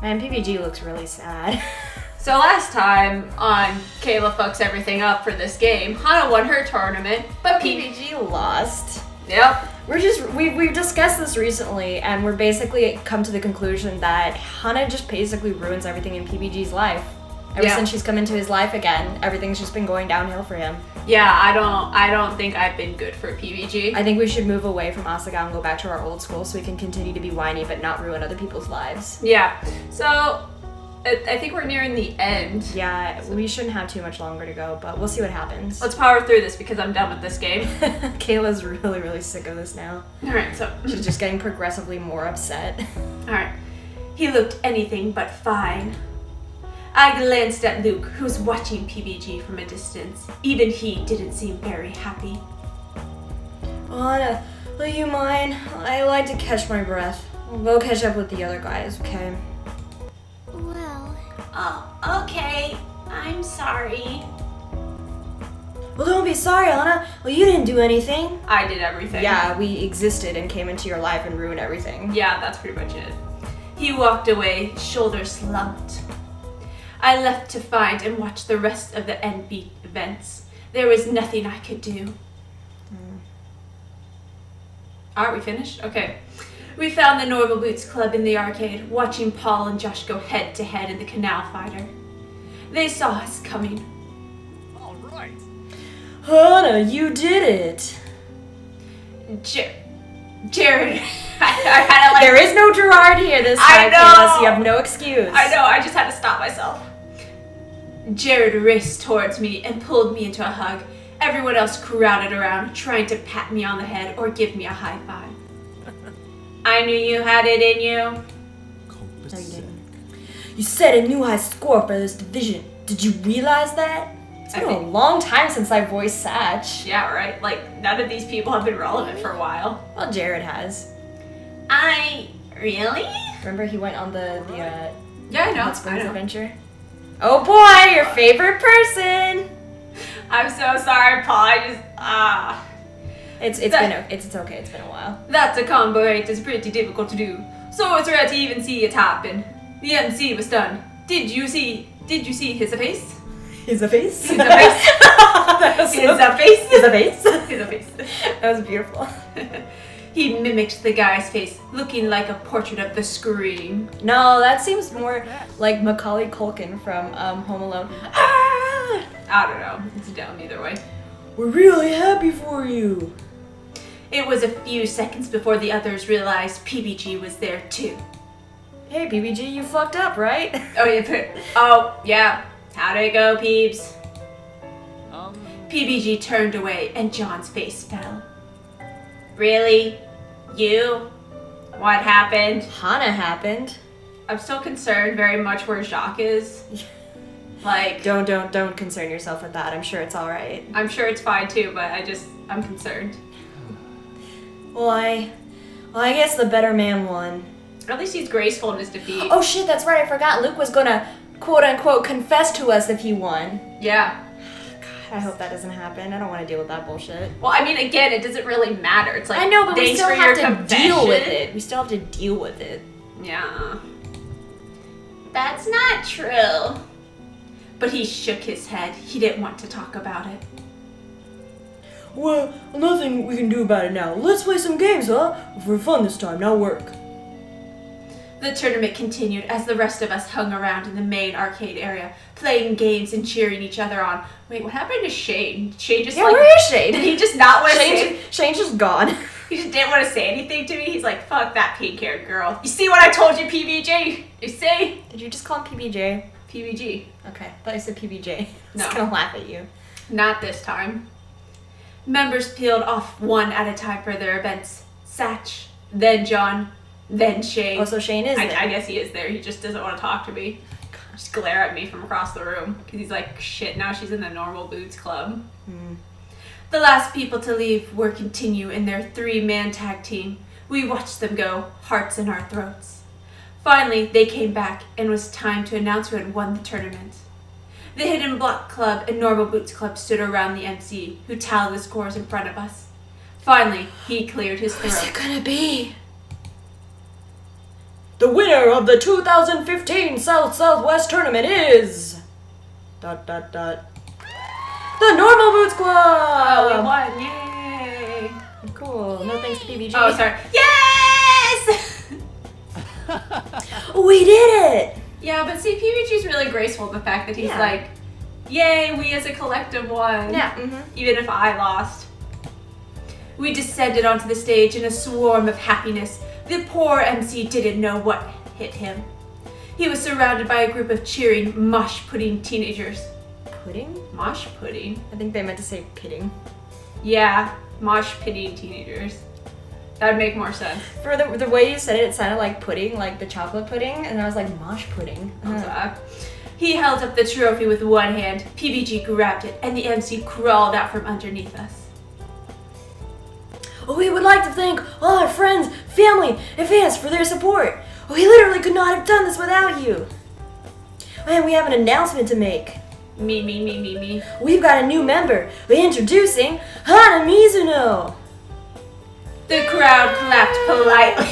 Man, PBG looks really sad. So last time on Kayla Fucks Everything Up for this game, Hana won her tournament, but PBG lost. Yep. We've discussed this recently, and we're basically come to the conclusion that Hana just basically ruins everything in PBG's life. Ever since she's come into his life again, everything's just been going downhill for him. Yeah, I don't think I've been good for PBG. I think we should move away from Asagao and go back to our old school so we can continue to be whiny but not ruin other people's lives. Yeah. So I think we're nearing the end. Yeah, we shouldn't have too much longer to go, but we'll see what happens. Let's power through this because I'm done with this game. Kayla's really, really sick of this now. Alright, so she's just getting progressively more upset. Alright. He looked anything but fine. I glanced at Luke, who was watching PBG from a distance. Even he didn't seem very happy. Anna, will you mind? I like to catch my breath. We'll go catch up with the other guys, okay? Well... Oh, okay. I'm sorry. Well, don't be sorry, Anna. Well, you didn't do anything. I did everything. Yeah, we existed and came into your life and ruined everything. Yeah, that's pretty much it. He walked away, shoulders slumped. I left to find and watch the rest of the NB events. There was nothing I could do. Alright, we finished? Okay. We found the NormalBoots Club in the arcade, watching Paul and Josh go head to head in the Canal Fighter. They saw us coming. All right. Hana, you did it. Jared, I had to like... There is no Gerard here this time, I know. Kayla, so you have no excuse. I know, I just had to stop myself. Jared raced towards me and pulled me into a hug. Everyone else crowded around, trying to pat me on the head or give me a high five. I knew you had it in you. No, you didn't. You set a new high score for this division. Did you realize that? It's been a long time since I voiced Satch. Yeah, right? Like, none of these people have been relevant for a while. Well, Jared has. Really? Remember he went on the Yeah, I know. Hot Springs adventure? Oh boy, your favorite person! I'm so sorry, Paul. It's okay. It's been a while. That's a combo 8 is pretty difficult to do. So it's rare to even see it happen. The MC was stunned. Did you see his face? His a face? His a face. His a face. His a face. His a face. That was beautiful. He mimicked the guy's face, looking like a portrait of the Scream. No, that seems more like Macaulay Culkin from Home Alone. Ah! I don't know. It's dumb either way. We're really happy for you. It was a few seconds before the others realized PBG was there too. Hey, PBG, you fucked up, right? Oh, yeah. How'd it go, Peebs? PBG turned away and John's face fell. Really? You? What happened? Hana happened. I'm still concerned very much where Jacques is. Like... Don't concern yourself with that. I'm sure it's alright. I'm sure it's fine too, but I'm concerned. Well, I guess the better man won. At least he's graceful in his defeat. Oh shit, that's right. I forgot. Luke was gonna quote-unquote confess to us if he won. Yeah. God, I hope that doesn't happen. I don't want to deal with that bullshit. Well, I mean, again, it doesn't really matter. It's like, I know, but we thanks still for have your to confession. deal with it. We still have to deal with it. Yeah. That's not true. But he shook his head. He didn't want to talk about it. Well, nothing we can do about it now. Let's play some games, huh? For fun this time, not work. The tournament continued as the rest of us hung around in the main arcade area, playing games and cheering each other on. Wait, what happened to Shane? Shane just where is Shane? Did he just not want to say? Shane's just gone. He just didn't want to say anything to me. He's like, fuck that pink-haired girl. You see what I told you, PBG? You see? Did you just call him PBJ? PBG. Okay, I thought you said PBJ. I was No. gonna laugh at you. Not this time. Members peeled off one at a time for their events. Satch, then John, then Shane. Oh, so Shane is there. I guess he is there. He just doesn't want to talk to me. Just glare at me from across the room. Because he's like, shit, now she's in the NormalBoots Club. The last people to leave were Continue in their 3-man tag team. We watched them go, hearts in our throats. Finally, they came back and it was time to announce who had won the tournament. The Hidden Block Club and NormalBoots Club stood around the MC, who tallied the scores in front of us. Finally, he cleared his throat. Who's it gonna be? The winner of the 2015 South-Southwest tournament is... ... The NormalBoots Club! Oh, we won. Yay! Cool. No thanks to PBG. Oh, sorry. Yes! We did it! Yeah, but see, PBG's really graceful in the fact that he's like, yay, we as a collective won. Yeah. Even if I lost. We descended onto the stage in a swarm of happiness. The poor MC didn't know what hit him. He was surrounded by a group of cheering, mosh-pudding teenagers. Pudding? Mosh-pudding? I think they meant to say pitting. Yeah, mosh-pitting teenagers. That would make more sense. For the way you said it, it sounded like pudding, like the chocolate pudding, and I was like, mosh pudding. He held up the trophy with one hand, PBG grabbed it, and the MC crawled out from underneath us. We would like to thank all our friends, family, and fans for their support. We literally could not have done this without you. And we have an announcement to make. Me. We've got a new member. We're introducing Hana Mizuno. The crowd clapped politely.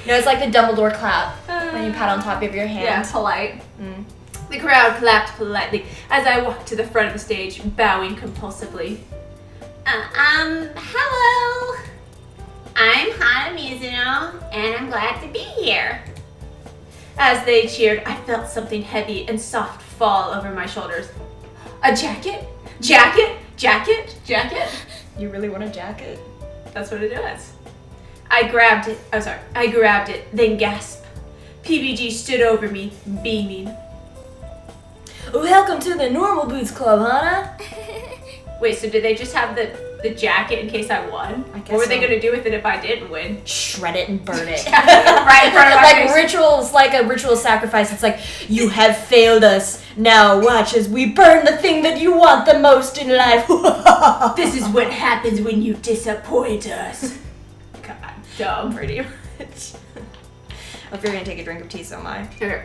No, it's like the Dumbledore clap when you pat on top of your hand. Yeah, polite. The crowd clapped politely as I walked to the front of the stage, bowing compulsively. Hello. I'm Hana Mizuno, and I'm glad to be here. As they cheered, I felt something heavy and soft fall over my shoulders. A jacket? Jacket? You really want a jacket? That's what it is. I grabbed it, then gasped. PBG stood over me, beaming. Welcome to the NormalBoots Club, Hana. Wait, so did they just have the jacket in case I won? I guess what were they so. going to do with it if I didn't win? Shred it and burn it. Right in front of my Like face. rituals, like a ritual sacrifice. It's like, you have failed us. Now watch as we burn the thing that you want the most in life. This is what happens when you disappoint us. God, dumb. Pretty much. If you're gonna take a drink of tea, so am I. Here.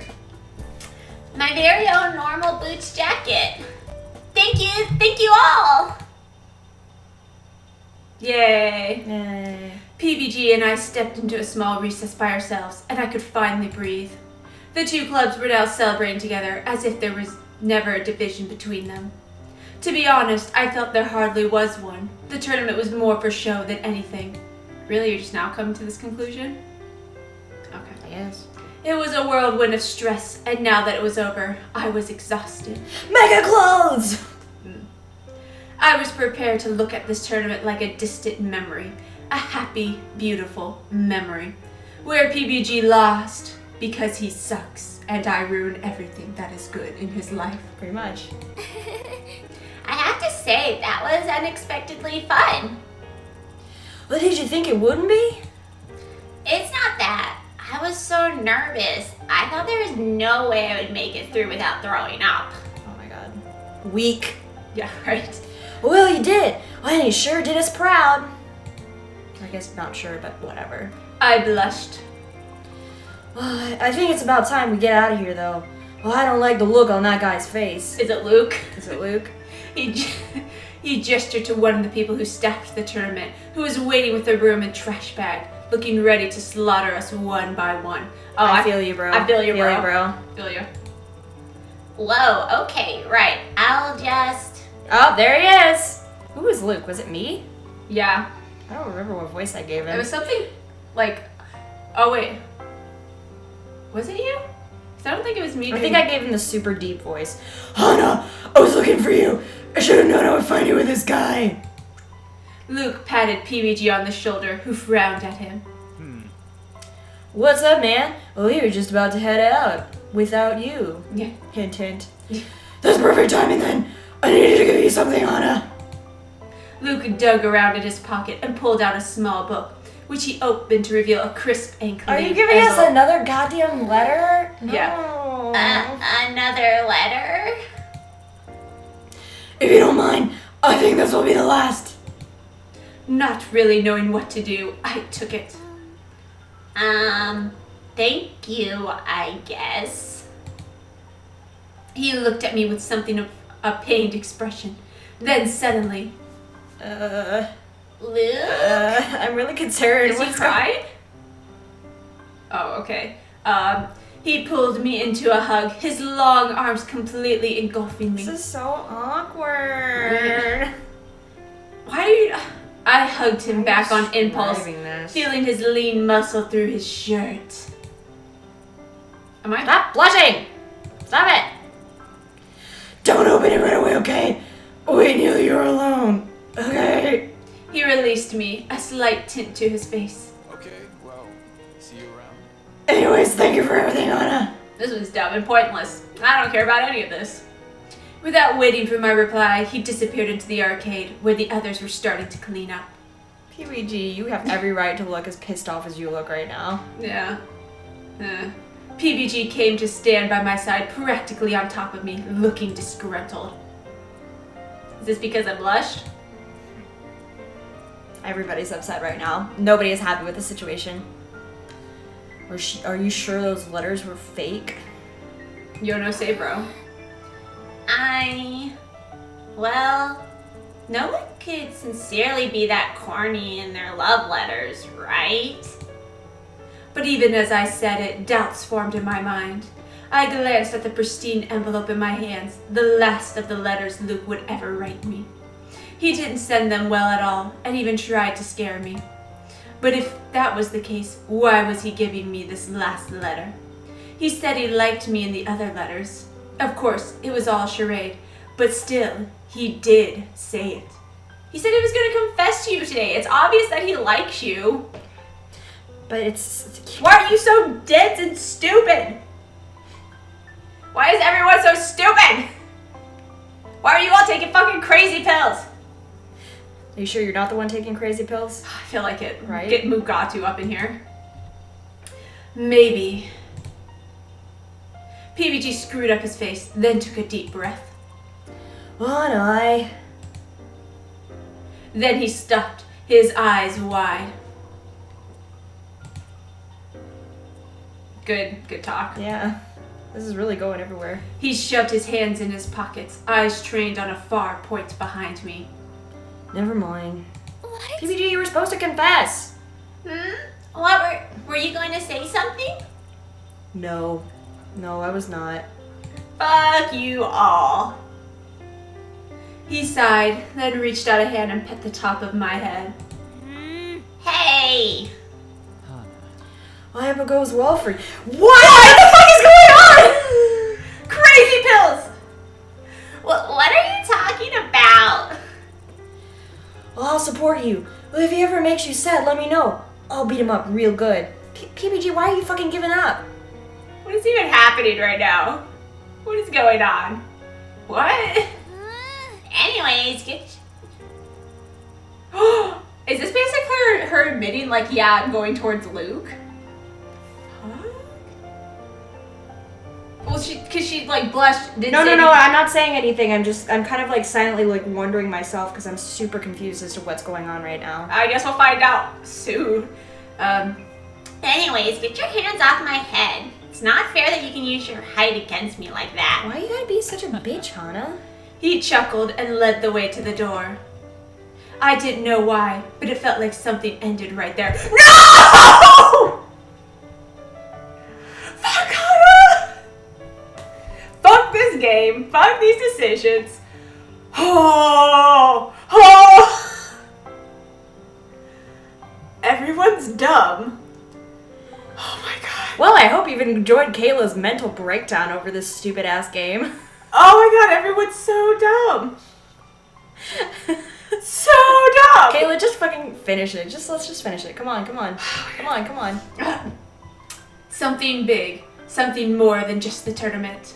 My very own Normal Boots jacket. Thank you all. Yay. Yay. PBG and I stepped into a small recess by ourselves, and I could finally breathe. The two clubs were now celebrating together as if there was never a division between them. To be honest, I felt there hardly was one. The tournament was more for show than anything. Really, you're just now coming to this conclusion? Okay. Yes. It was a whirlwind of stress, and now that it was over, I was exhausted. Mega clothes! I was prepared to look at this tournament like a distant memory. A happy, beautiful memory. Where PBG lost because he sucks, and I ruined everything that is good in his life. Pretty much. I have to say, that was unexpectedly fun. What did you think it wouldn't be? It's not that. I was so nervous. I thought there was no way I would make it through without throwing up. Oh my god. Weak. Yeah, right. Well, you did. Well, and you sure did us proud. I guess not sure, but whatever. I blushed. Well, I think it's about time we get out of here, though. Well, I don't like the look on that guy's face. Is it Luke? Is it Luke? He gestured to one of the people who staffed the tournament, who was waiting with a broom and trash bag, looking ready to slaughter us one by one. Oh, I feel you, bro. I feel you, bro. bro. Feel you. Whoa, okay, right. I'll just... Oh, there he is. Who was Luke? Was it me? Yeah. I don't remember what voice I gave him. It was something like... Oh, wait. Was it you? 'Cause I don't think it was me. I think I gave him the super deep voice. Hana, I was looking for you. I should have known I would find you with this guy. Luke patted PBG on the shoulder, who frowned at him. What's up, man? Well, we were just about to head out without you. Yeah. Hint, hint. That's perfect timing then. I needed to give you something, Hana. Luke dug around in his pocket and pulled out a small book, which he opened to reveal a crisp and clean Are you giving us envelope. another goddamn letter? No. Yeah. Another letter? If you don't mind, I think this will be the last. Not really knowing what to do, I took it. Thank you, I guess. He looked at me with something of a pained expression. Then suddenly, Luke? I'm really concerned. is he crying? Oh, okay. He pulled me into a hug, his long arms completely engulfing me. This is so awkward. Why are you... I hugged him back on impulse, This? feeling his lean muscle through his shirt. Am I? Stop blushing! Stop it! Don't open it right away, okay? Wait until you're alone, okay? He released me, a slight tint to his face. Okay, well, see you around. Anyways, thank you for everything, Hana. This was dumb and pointless. I don't care about any of this. Without waiting for my reply, he disappeared into the arcade, where the others were starting to clean up. PBG, you have every right to look as pissed off as you look right now. Yeah. PBG came to stand by my side, practically on top of me, looking disgruntled. Is this because I blushed? Everybody's upset right now. Nobody is happy with the situation. Are you sure those letters were fake? Yo no say, bro. Well, no one could sincerely be that corny in their love letters, right? But even as I said it, doubts formed in my mind. I glanced at the pristine envelope in my hands, the last of the letters Luke would ever write me. He didn't send them well at all, and even tried to scare me. But if that was the case, why was he giving me this last letter? He said he liked me in the other letters. Of course, it was all charade, but still, he did say it. He said he was going to confess to you today. It's obvious that he likes you. But it's Why are you so dense and stupid? Why is everyone so stupid? Why are you all taking fucking crazy pills? Are you sure you're not the one taking crazy pills? I feel like it. Right? Get Mugatu up in here. Maybe. PBG screwed up his face, then took a deep breath. Oh, Then he stopped, his eyes wide. Good talk. yeah. This is really going everywhere. He shoved his hands in his pockets, eyes trained on a far point behind me. Never mind. What? PBG, you were supposed to confess. What were you going to say something? No, I was not. Fuck you all. He sighed, then reached out a hand and pet the top of my head. Hey! I hope it goes well for you. What the fuck is going on? Crazy pills! What are you talking about? Well, I'll support you. Well, if he ever makes you sad, let me know. I'll beat him up real good. PBG, why are you fucking giving up? What is even happening right now? What is going on? What? Anyways, get... Is this basically her admitting, like, yeah, I'm going towards Luke? Huh? Well, because she, like, blushed. Didn't No, say I'm not saying anything. I'm kind of like silently like wondering myself because I'm super confused as to what's going on right now. I guess we'll find out soon. Anyways, get your hands off my head. It's not fair that you can use your height against me like that. Why you gotta be such a bitch, Hana? He chuckled and led the way to the door. I didn't know why, but it felt like something ended right there. No! Fuck Hana! Fuck this game. Fuck these decisions. Oh! Everyone's dumb. Oh my god. Well, I hope you've enjoyed Kayla's mental breakdown over this stupid ass game. Oh my god, everyone's so dumb. So dumb. Kayla, just fucking finish it. Let's just finish it. Come on. Something big. Something more than just the tournament.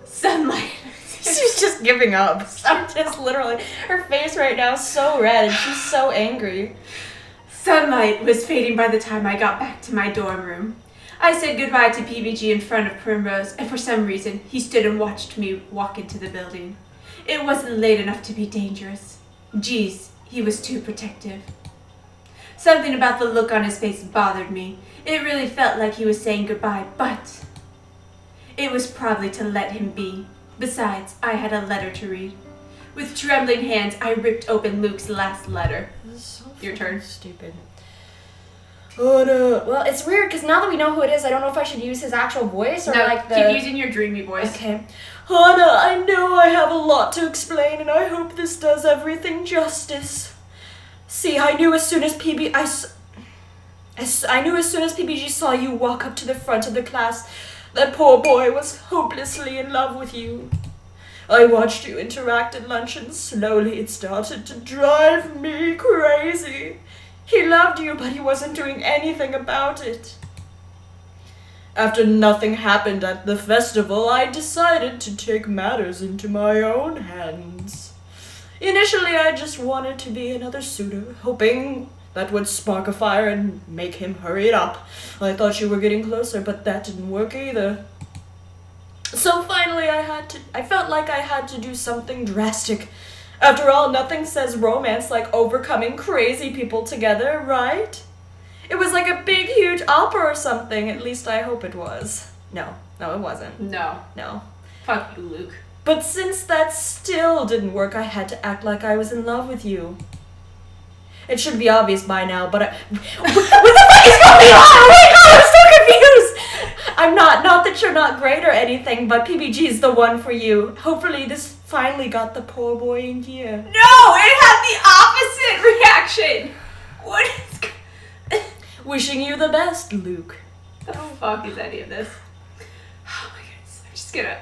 Sunlight. She's just giving up. She's just literally, her face right now is so red and she's so angry. Sunlight was fading by the time I got back to my dorm room. I said goodbye to PBG in front of Primrose, and for some reason, he stood and watched me walk into the building. It wasn't late enough to be dangerous. Geez, he was too protective. Something about the look on his face bothered me. It really felt like he was saying goodbye, but it was probably to let him be. Besides, I had a letter to read. With trembling hands, I ripped open Luke's last letter. This is so Your turn. Stupid. Hana. Well, it's weird because now that we know who it is, I don't know if I should use his actual voice or like the. Keep using your dreamy voice. Okay. Hana, I know I have a lot to explain, and I hope this does everything justice. See, I knew as soon as PBG saw you walk up to the front of the class, that poor boy was hopelessly in love with you. I watched you interact at lunch, and slowly it started to drive me crazy. He loved you, but he wasn't doing anything about it. After nothing happened at the festival, I decided to take matters into my own hands. Initially, I just wanted to be another suitor, hoping that would spark a fire and make him hurry it up. I thought you were getting closer, but that didn't work either. So finally, I felt like I had to do something drastic. After all, nothing says romance like overcoming crazy people together, right? It was like a big, huge opera or something. At least I hope it was. No, it wasn't. No. Fuck you, Luke. But since that still didn't work, I had to act like I was in love with you. It should be obvious by now, but what the fuck is going on? Oh my god, I'm so confused! I'm not that you're not great or anything, but PBG is the one for you. Hopefully this finally got the poor boy in gear. No, it had the opposite reaction! What is... Wishing you the best, Luke. The fuck is any of this? Oh my goodness, I'm just gonna,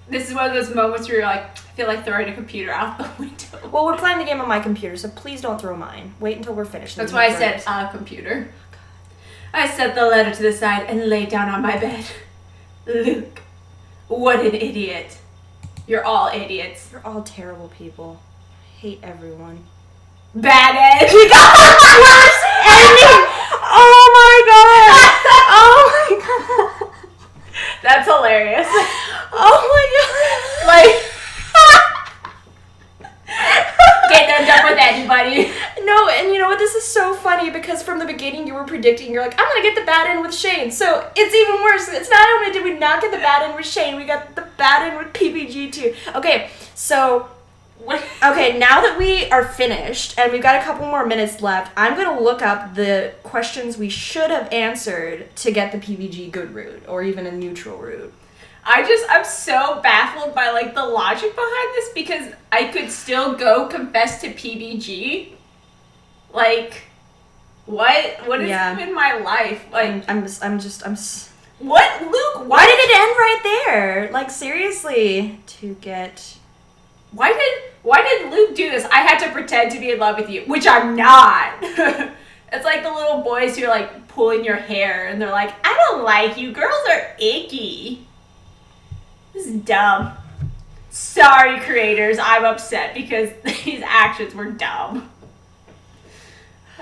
this is one of those moments where you're like, I feel like throwing a computer out the window. Well, we're playing the game on my computer, so please don't throw mine. Wait until we're finished. That's why I said computer. I set the letter to the side and lay down on my bed. Luke, what an idiot. You're all idiots. You're all terrible people. I hate everyone. Bad Ed. We got the worst ending! Oh my god! Oh my god! That's hilarious. Oh my god! Like... Get that done with anybody. No, and you know what? This is so funny because from the beginning you were predicting, you're like, I'm gonna get the bad end with Shane. So it's even worse. It's not only did we not get the bad end with Shane, we got the bad end with PBG too. Okay, so now that we are finished and we've got a couple more minutes left, I'm gonna look up the questions we should have answered to get the PBG good route or even a neutral route. I'm so baffled by the logic behind this because I could still go confess to PBG. What is even my life? What, Luke? Why did it end right there? Seriously, to get. Why did Luke do this? I had to pretend to be in love with you, which I'm not. It's like the little boys who are pulling your hair and they're like, I don't like you. Girls are icky. This is dumb. Sorry, creators. I'm upset because these actions were dumb.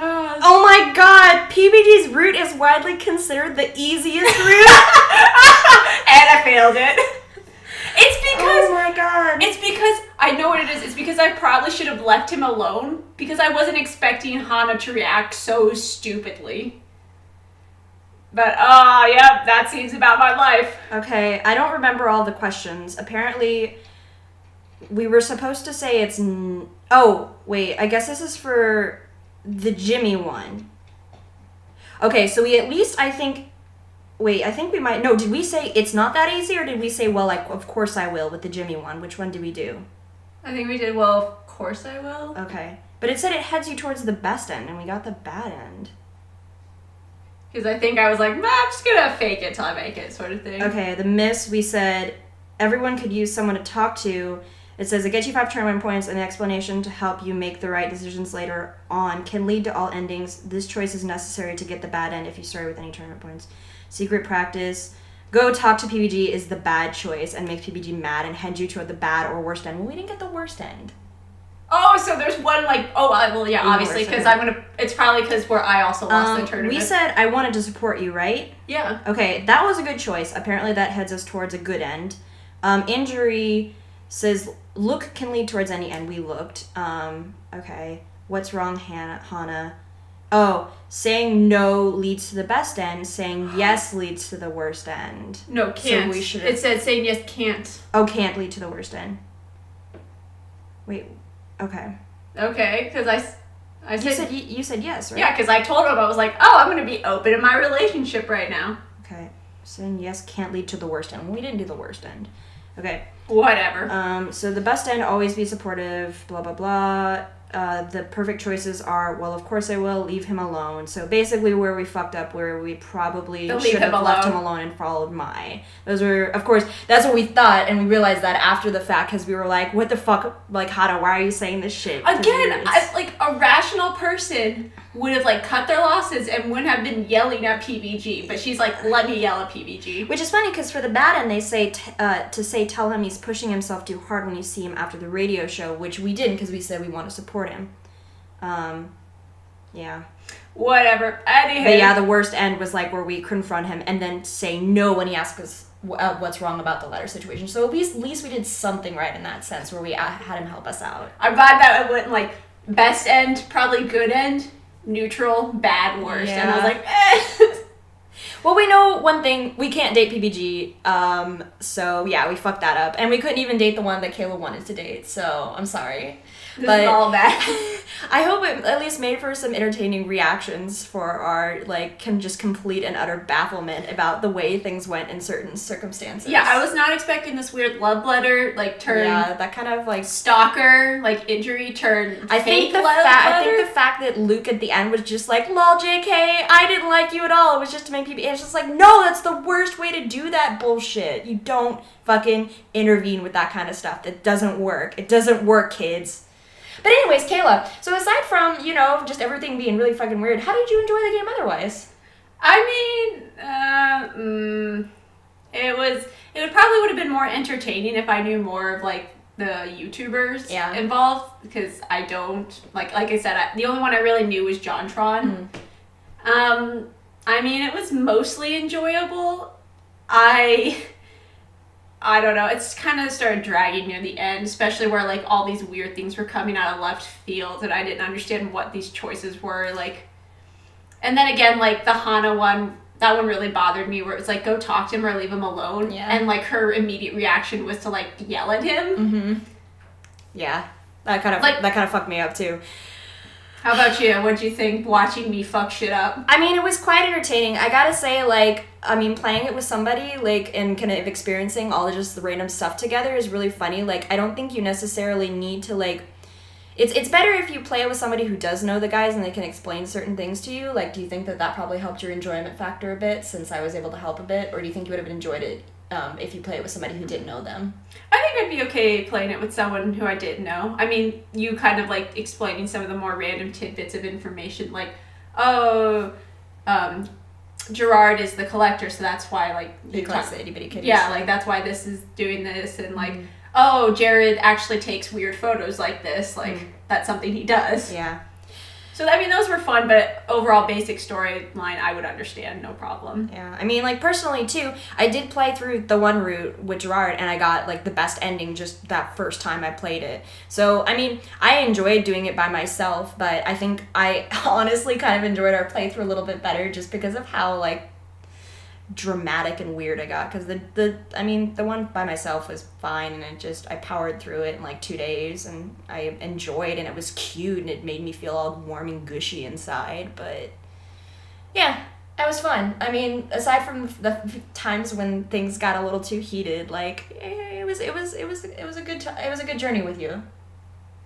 Oh my god, PBG's route is widely considered the easiest route. And I failed it. It's because... Oh my god. It's because... I know what it is. It's because I probably should have left him alone because I wasn't expecting Hana to react so stupidly. But, yep, that seems about my life. Okay, I don't remember all the questions. Apparently, we were supposed to say it's... Oh, wait, I guess this is for the Jimmy one. Okay, so we at least, I think we might... No, did we say it's not that easy, or did we say, well, of course I will with the Jimmy one? Which one did we do? I think we did, well, of course I will. Okay. But it said it heads you towards the best end, and we got the bad end. Because I think I was like, I'm just gonna fake it till I make it, sort of thing. Okay, the miss, we said everyone could use someone to talk to. It says it gets you 5 tournament points, and the explanation to help you make the right decisions later on can lead to all endings. This choice is necessary to get the bad end if you start with any tournament points. Secret practice. Go talk to PBG is the bad choice and makes PBG mad and head you toward the bad or worst end. Well, we didn't get the worst end. Oh, so there's one obviously, because it's probably because where I also lost the tournament. We said I wanted to support you, right? Yeah. Okay, that was a good choice. Apparently that heads us towards a good end. Injury says look can lead towards any end. We looked. Okay. What's wrong, Hana? Oh, saying no leads to the best end. Saying yes leads to the worst end. No, can't. So we should. It said saying yes can't. Oh, can't lead to the worst end. Wait. Okay. Okay, because I said, you said yes, right? yeah, because I told him, I was like, oh, I'm going to be open in my relationship right now. Okay. Saying yes can't lead to the worst end. We didn't do the worst end. Okay. Whatever. So the best end, always be supportive, blah, blah, blah. The perfect choices are, well, of course I will, leave him alone. So basically where we fucked up, where we probably should have left him alone and followed Mai. Those were, of course, that's what we thought, and we realized that after the fact, because we were like, what the fuck, like, Hana, why are you saying this shit? Again, like, a rational person would have, like, cut their losses and wouldn't have been yelling at PBG, but she's like, let me yell at PBG. Which is funny, because for the bad end, they say tell him he's pushing himself too hard when you see him after the radio show, which we didn't, because we said we want to support him. Yeah. Whatever. Anywho. But yeah, the worst end was like where we confront him and then say no when he asks us what's wrong about the letter situation. So at least we did something right in that sense where we had him help us out. I'm glad that it went like best end, probably good end, neutral, bad, worst. Yeah. And I was like, eh. Well, we know one thing, we can't date PBG, so yeah, we fucked that up. And we couldn't even date the one that Kayla wanted to date, so I'm sorry. This is all bad. I hope it at least made for some entertaining reactions for our, like, just complete and utter bafflement about the way things went in certain circumstances. Yeah, I was not expecting this weird love letter, like, turn... Yeah, that kind of, like... Stalker, like, injury turn I think the fact that Luke at the end was just like, lol, JK, I didn't like you at all. It was just to make people... It's just like, no, that's the worst way to do that bullshit. You don't fucking intervene with that kind of stuff. That doesn't work. It doesn't work, kids. But anyways, Kayla, so aside from, you know, just everything being really fucking weird, how did you enjoy the game otherwise? I mean, it probably would have been more entertaining if I knew more of, like, the YouTubers involved, because I don't, like I said, the only one I really knew was JonTron. I mean, it was mostly enjoyable. I don't know, it's kind of started dragging near the end, especially where, like, all these weird things were coming out of left field, and I didn't understand what these choices were, like, and then again, like, the Hana one, that one really bothered me, where it was like, go talk to him or leave him alone, and, like, her immediate reaction was to, like, yell at him. Yeah, that kind of fucked me up, too. How about you? What'd you think watching me fuck shit up? I mean, it was quite entertaining. I gotta say, like, I mean, playing it with somebody, like, and kind of experiencing all of just the random stuff together is really funny. Like, I don't think you necessarily need to, like, it's better if you play it with somebody who does know the guys and they can explain certain things to you. Like, do you think that probably helped your enjoyment factor a bit, since I was able to help a bit? Or do you think you would have enjoyed it if you play it with somebody who didn't know them? I think I'd be okay playing it with someone who I didn't know. I mean, you kind of, like, explaining some of the more random tidbits of information, like, oh, Gerard is the collector, so that's why, like... He collects the itty-bitty kitties. Yeah, like, that's why this is doing this, and, like, oh, Jared actually takes weird photos like this, like, that's something he does. Yeah. So, I mean, those were fun, but overall basic storyline, I would understand, no problem. Yeah, I mean, like, personally, too, I did play through the one route with Gerard, and I got, like, the best ending just that first time I played it. So, I mean, I enjoyed doing it by myself, but I think I honestly kind of enjoyed our playthrough a little bit better just because of how, like, dramatic and weird I got, because the one by myself was fine, and I powered through it in like 2 days, and I enjoyed, and it was cute, and it made me feel all warm and gushy inside. But yeah, it was fun. I mean, aside from the times when things got a little too heated, like it was a good journey with you.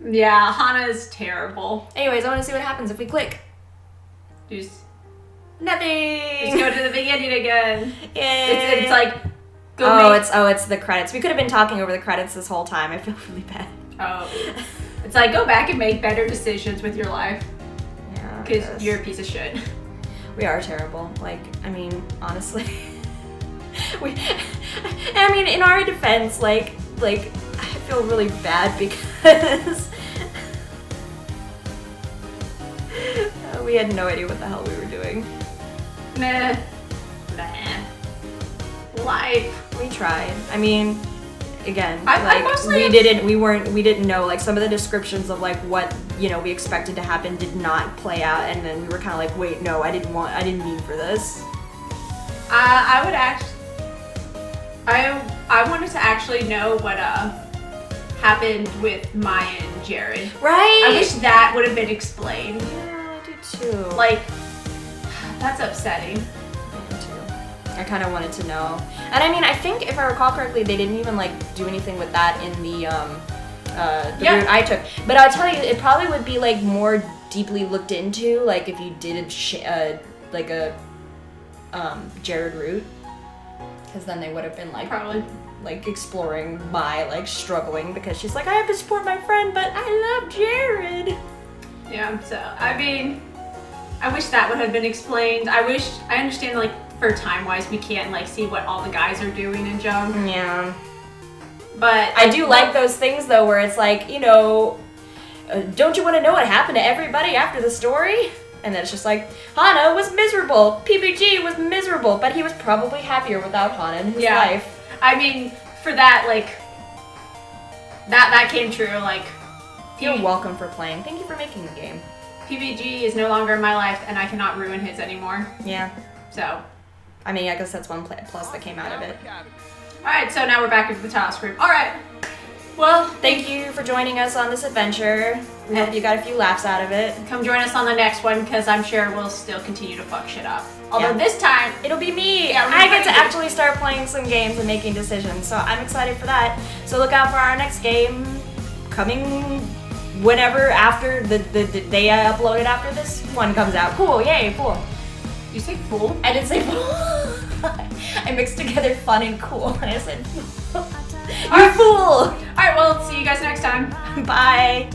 Yeah, Hana's terrible. Anyways, I want to see what happens if we click. Nothing. Just go to the beginning again. Yay. It's like it's the credits. We could have been talking over the credits this whole time. I feel really bad. Oh, it's like go back and make better decisions with your life. Yeah, because you're a piece of shit. We are terrible. Like, I mean, honestly, I mean, in our defense, like I feel really bad because we had no idea what the hell we were doing. Nah. Life. We tried. I mean, again, we didn't know, like, some of the descriptions of, like, what, you know, we expected to happen did not play out, and then we were kind of like, wait, no, I didn't mean for this. I wanted to actually know what happened with Maya and Jared. Right? I wish that would have been explained. Yeah, I do too. Like, that's upsetting. Me too. I kind of wanted to know. And I mean, I think if I recall correctly, they didn't even like do anything with that in the route I took. But I'll tell you, it probably would be like more deeply looked into, like if you did like a Jared route, because then they would have been like Probably. like exploring my like struggling because she's like, I have to support my friend, but I love Jared. Yeah, so, I mean, I wish that would have been explained. I understand, like, for time-wise, we can't, like, see what all the guys are doing in Jump. Yeah. But I do like those things, though, where it's like, you know, don't you want to know what happened to everybody after the story? And then it's just like, Hana was miserable, PBG was miserable, but he was probably happier without Hana in his life. I mean, for that, like, that came true, like... You're welcome for playing. Thank you for making the game. PBG is no longer in my life, and I cannot ruin his anymore. Yeah. So... I mean, I guess that's one plus that came out of it. Alright, so now we're back into the task group. Alright. Well, Thank you for joining us on this adventure. We hope you got a few laughs out of it. come join us on the next one, because I'm sure we'll still continue to fuck shit up. Although Yeah. this time, It'll be me. Yeah, we're I get to playing- actually start playing some games and making decisions, so I'm excited for that. So look out for our next game coming whenever after the day I upload it after this one comes out. Cool, yay, cool. you say fool? I didn't say fool. I mixed together fun and cool, and I said fool. You fool. Alright, well, see you guys next time. Bye.